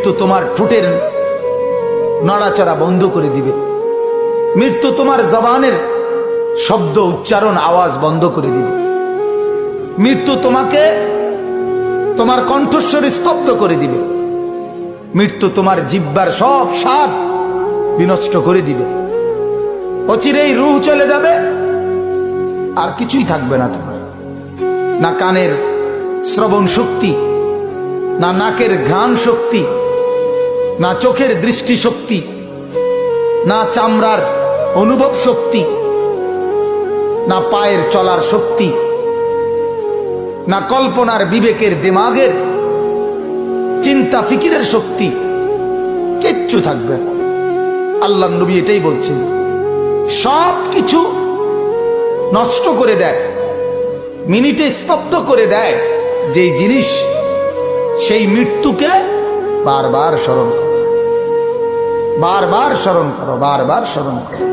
মৃত্যু তোমার ঠোঁটের নড়াচড়া বন্ধ করে দিবে, মৃত্যু তোমার জবানের শব্দ উচ্চারণ আওয়াজ বন্ধ করে দিবে, মৃত্যু তোমাকে তোমার কণ্ঠস্বর স্তব্ধ করে দিবে, মৃত্যু তোমার জিহ্বার সব স্বাদ বিনষ্ট করে দিবে। অচিরেই রূহ চলে যাবে, আর কিছুই থাকবে না তোমার, না কানের শ্রবণ শক্তি, না নাকের ঘ্রাণ শক্তি, না চোখের দৃষ্টি শক্তি, না চামড়ার অনুভব শক্তি, না পায়ের চলার শক্তি, না কল্পনার বিবেকের দিমাগের চিন্তা ফিকিরের শক্তি, কিচ্ছু থাকবে না। আল্লাহর নবী এটাই বলছেন, সব কিছু নষ্ট করে দেয়, মিনিটে স্তব্ধ করে দেয় যেই জিনিস, সেই মৃত্যুকে বারবার স্মরণ করো, বারবার স্মরণ করো, বারবার স্মরণ করো।